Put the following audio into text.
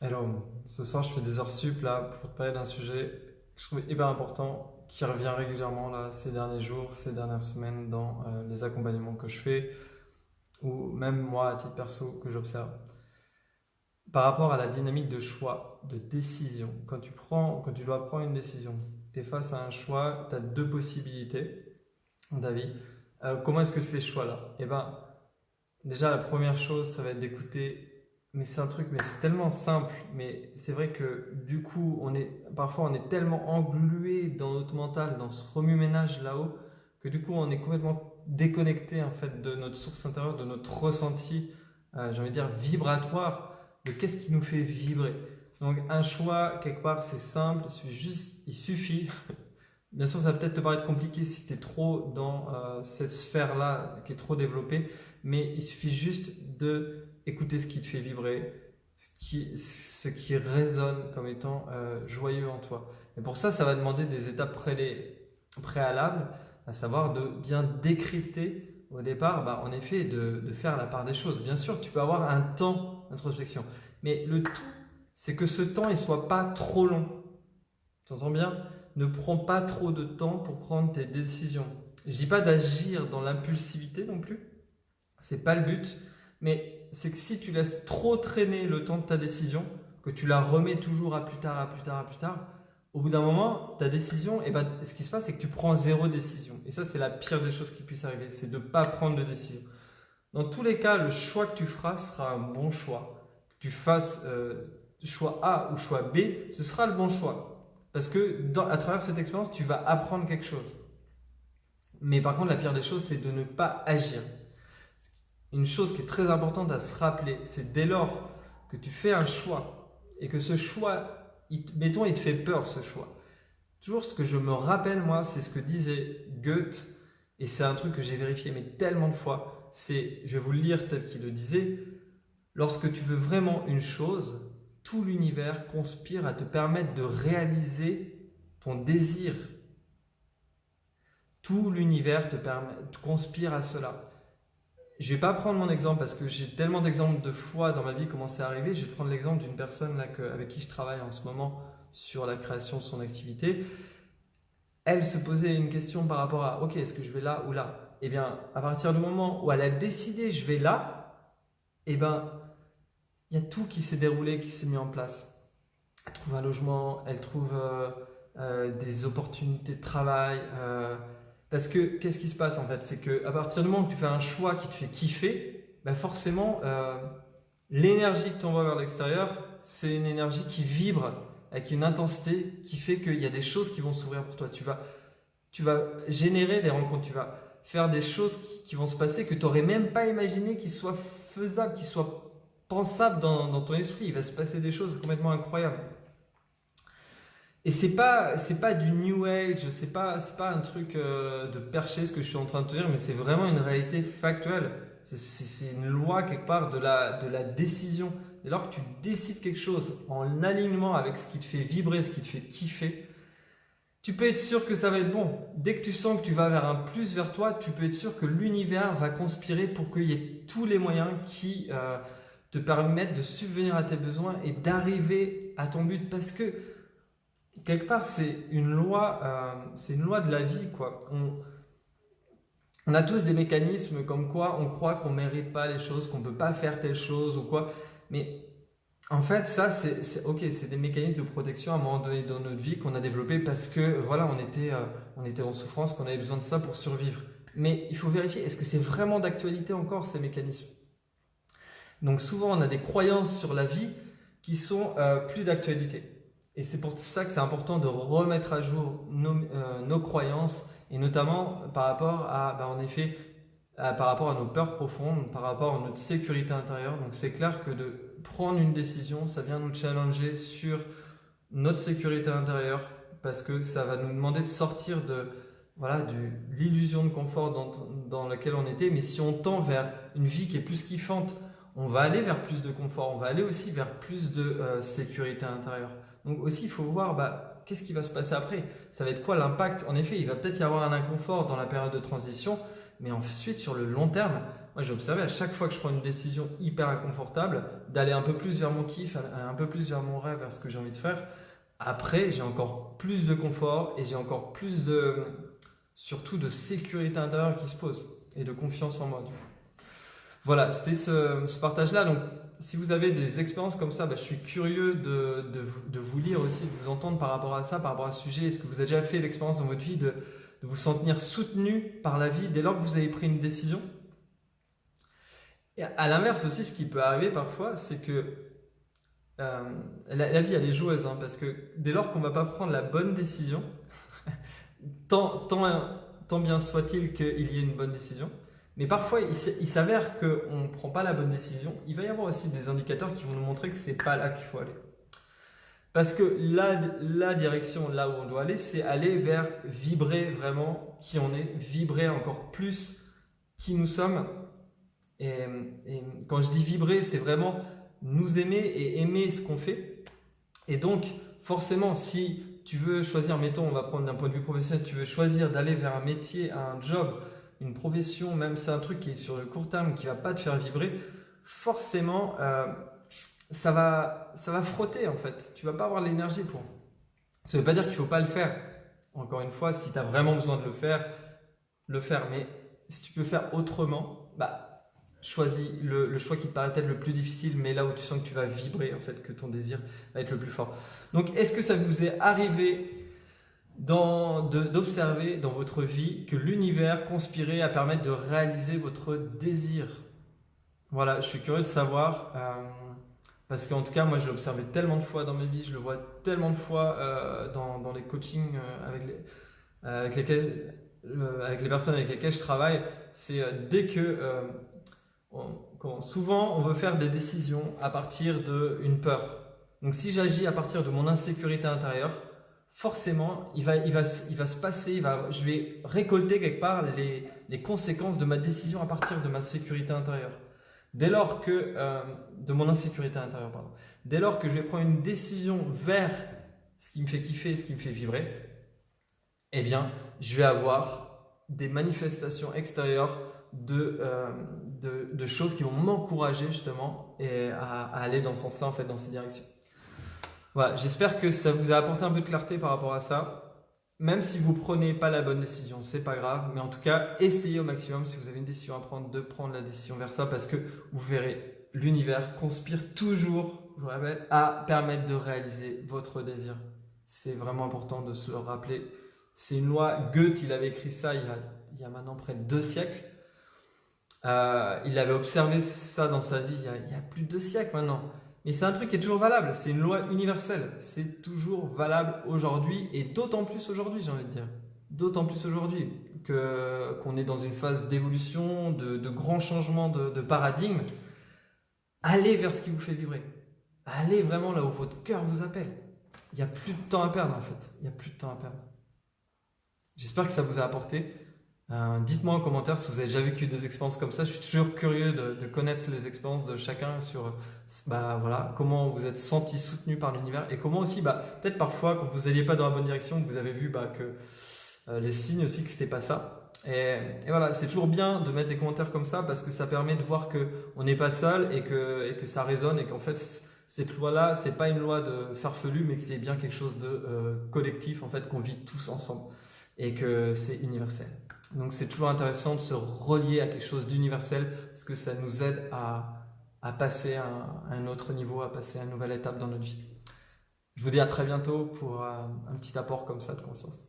Alors, ce soir, je fais des heures sup là pour te parler d'un sujet que je trouve hyper important, qui revient régulièrement là ces derniers jours, ces dernières semaines dans les accompagnements que je fais ou même moi à titre perso que j'observe. Par rapport à la dynamique de choix, de décision, quand tu dois prendre une décision, tu es face à un choix, tu as deux possibilités dans ta vie. Comment est-ce que tu fais ce choix là? Eh ben, déjà, la première chose, ça va être d'écouter. Mais c'est un truc, mais c'est tellement simple. Mais c'est vrai que du coup, parfois, on est tellement englué dans notre mental, dans ce remue-ménage là-haut, que du coup, on est complètement déconnecté en fait de notre source intérieure, de notre ressenti, j'ai envie de dire vibratoire, de qu'est-ce qui nous fait vibrer. Donc, un choix quelque part, c'est simple. Il suffit. Bien sûr, ça va peut-être te paraître compliqué si tu es trop dans cette sphère-là qui est trop développée, mais il suffit juste de écouter ce qui te fait vibrer, ce qui résonne comme étant joyeux en toi. Et pour ça, ça va demander des étapes préalables, à savoir de bien décrypter au départ, bah, en effet, de faire la part des choses. Bien sûr, tu peux avoir un temps d'introspection, mais le tout, c'est que ce temps ne soit pas trop long. Tu entends bien? Ne prends pas trop de temps pour prendre tes décisions. Je ne dis pas d'agir dans l'impulsivité non plus, c'est pas le but, mais c'est que si tu laisses trop traîner le temps de ta décision, que tu la remets toujours à plus tard, à plus tard, à plus tard, au bout d'un moment, ta décision, et ben, ce qui se passe, c'est que tu prends zéro décision. Et ça, c'est la pire des choses qui puisse arriver, c'est de ne pas prendre de décision. Dans tous les cas, le choix que tu feras sera un bon choix. Que tu fasses choix A ou choix B, ce sera le bon choix. Parce que à travers cette expérience, tu vas apprendre quelque chose. Mais par contre, la pire des choses, c'est de ne pas agir. Une chose qui est très importante à se rappeler, c'est dès lors que tu fais un choix et que ce choix, mettons, il te fait peur ce choix. Toujours ce que je me rappelle, moi, c'est ce que disait Goethe, et c'est un truc que j'ai vérifié mais tellement de fois, je vais vous le lire tel qu'il le disait, lorsque tu veux vraiment une chose, tout l'univers conspire à te permettre de réaliser ton désir. Tout l'univers te conspire à cela. Je ne vais pas prendre mon exemple parce que j'ai tellement d'exemples de fois dans ma vie comment c'est arrivé. Je vais prendre l'exemple d'une personne là, avec qui je travaille en ce moment sur la création de son activité. Elle se posait une question par rapport à ok, est-ce que je vais là ou là? Eh bien, à partir du moment où elle a décidé je vais là, eh bien, il y a tout qui s'est déroulé, qui s'est mis en place. Elle trouve un logement, elle trouve des opportunités de travail. Parce que qu'est-ce qui se passe en fait? C'est qu'à partir du moment où tu fais un choix qui te fait kiffer, ben forcément, l'énergie que tu envoies vers l'extérieur, c'est une énergie qui vibre avec une intensité qui fait qu'il y a des choses qui vont s'ouvrir pour toi. Tu vas générer des rencontres, tu vas faire des choses qui vont se passer que tu n'aurais même pas imaginé qu'ils soient faisables, qu'ils soient pensables dans ton esprit. Il va se passer des choses complètement incroyables. Et c'est pas du new age, c'est pas un truc de percher ce que je suis en train de te dire, mais c'est vraiment une réalité factuelle. C'est une loi quelque part de la décision. Dès lors que tu décides quelque chose en alignement avec ce qui te fait vibrer, ce qui te fait kiffer, tu peux être sûr que ça va être bon. Dès que tu sens que tu vas vers un plus vers toi, tu peux être sûr que l'univers va conspirer pour qu'il y ait tous les moyens qui te permettent de subvenir à tes besoins et d'arriver à ton but. Parce que quelque part, c'est une loi de la vie, quoi. On a tous des mécanismes comme quoi on croit qu'on ne mérite pas les choses, qu'on ne peut pas faire telle chose ou quoi. Mais en fait, ça, ok, c'est des mécanismes de protection à un moment donné dans notre vie qu'on a développés parce que voilà, on était en souffrance, qu'on avait besoin de ça pour survivre. Mais il faut vérifier, est-ce que c'est vraiment d'actualité encore ces mécanismes? Donc souvent, on a des croyances sur la vie qui sont plus d'actualité. Et c'est pour ça que c'est important de remettre à jour nos croyances et notamment par rapport à, bah, en effet, par rapport à nos peurs profondes, par rapport à notre sécurité intérieure. Donc c'est clair que de prendre une décision, ça vient nous challenger sur notre sécurité intérieure parce que ça va nous demander de sortir de voilà, l'illusion de confort dans laquelle on était. Mais si on tend vers une vie qui est plus kiffante, on va aller vers plus de confort, on va aller aussi vers plus de sécurité intérieure. Donc aussi, il faut voir bah, qu'est-ce qui va se passer après. Ça va être quoi l'impact? En effet, il va peut-être y avoir un inconfort dans la période de transition, mais ensuite, sur le long terme, moi j'ai observé à chaque fois que je prends une décision hyper inconfortable, d'aller un peu plus vers mon kiff, un peu plus vers mon rêve, vers ce que j'ai envie de faire. Après, j'ai encore plus de confort et j'ai encore plus surtout de sécurité intérieure qui se pose et de confiance en moi. Voilà, c'était ce partage-là. Donc, si vous avez des expériences comme ça, je suis curieux de vous lire aussi, de vous entendre par rapport à ça, par rapport à ce sujet. Est-ce que vous avez déjà fait l'expérience dans votre vie de vous sentir soutenu par la vie dès lors que vous avez pris une décision? Et à l'inverse aussi, ce qui peut arriver parfois, c'est que la vie, elle est joueuse, hein, parce que dès lors qu'on ne va pas prendre la bonne décision, tant bien soit-il qu'il y ait une bonne décision, mais parfois il s'avère qu'on ne prend pas la bonne décision. Il va y avoir aussi des indicateurs qui vont nous montrer que ce n'est pas là qu'il faut aller. Parce que la direction là où on doit aller, c'est aller vers vibrer vraiment qui on est, vibrer encore plus qui nous sommes. Et quand je dis vibrer, c'est vraiment nous aimer et aimer ce qu'on fait. Et donc, forcément, si tu veux choisir, mettons, on va prendre d'un point de vue professionnel, tu veux choisir d'aller vers un métier, un job, une profession, même c'est un truc qui est sur le court terme, qui ne va pas te faire vibrer, forcément, ça va frotter en fait. Tu ne vas pas avoir l'énergie pour. Ça ne veut pas dire qu'il ne faut pas le faire. Encore une fois, si tu as vraiment besoin de le faire. Mais si tu peux faire autrement, choisis le choix qui te paraît peut-être le plus difficile, mais là où tu sens que tu vas vibrer, en fait, que ton désir va être le plus fort. Donc, est-ce que ça vous est arrivé d'observer dans votre vie que l'univers conspirait à permettre de réaliser votre désir? Voilà, je suis curieux de savoir, parce qu'en tout cas, moi, j'ai observé tellement de fois dans ma vie, je le vois tellement de fois dans les coachings avec les personnes avec lesquelles je travaille, c'est dès que souvent on veut faire des décisions à partir d'une peur. Donc si j'agis à partir de mon insécurité intérieure, forcément il va se passer, je vais récolter quelque part les conséquences de ma décision à partir de ma sécurité intérieure. Dès lors que de mon insécurité intérieure, pardon. Dès lors que je vais prendre une décision vers ce qui me fait kiffer, ce qui me fait vibrer, eh bien je vais avoir des manifestations extérieures de choses qui vont m'encourager justement à aller dans ce sens-là, en fait, dans cette direction. Voilà, j'espère que ça vous a apporté un peu de clarté par rapport à ça. Même si vous ne prenez pas la bonne décision, c'est pas grave, mais en tout cas, essayez au maximum, si vous avez une décision à prendre, de prendre la décision vers ça, parce que vous verrez, l'univers conspire toujours, je vous rappelle, à permettre de réaliser votre désir. C'est vraiment important de se le rappeler. C'est une loi, Goethe, il avait écrit ça il y a maintenant près de 2 siècles. Il avait observé ça dans sa vie il y a plus de 2 siècles maintenant. Mais c'est un truc qui est toujours valable, c'est une loi universelle. C'est toujours valable aujourd'hui et d'autant plus aujourd'hui, j'ai envie de dire. D'autant plus aujourd'hui qu'on est dans une phase d'évolution, de grands changements de paradigme. Allez vers ce qui vous fait vibrer. Allez vraiment là où votre cœur vous appelle. Il n'y a plus de temps à perdre en fait. Il n'y a plus de temps à perdre. J'espère que ça vous a apporté. Dites-moi en commentaire si vous avez déjà vécu des expériences comme ça. Je suis toujours curieux de connaître les expériences de chacun sur voilà, comment vous êtes senti soutenu par l'univers et comment aussi, peut-être parfois quand vous n'alliez pas dans la bonne direction, vous avez vu que les signes aussi que c'était pas ça. Et voilà, c'est toujours bien de mettre des commentaires comme ça parce que ça permet de voir qu'on n'est pas seul et que ça résonne et qu'en fait cette loi-là, c'est pas une loi de farfelu mais que c'est bien quelque chose de collectif en fait qu'on vit tous ensemble et que c'est universel. Donc c'est toujours intéressant de se relier à quelque chose d'universel parce que ça nous aide à passer à un autre niveau, à passer à une nouvelle étape dans notre vie. Je vous dis à très bientôt pour un petit apport comme ça de conscience.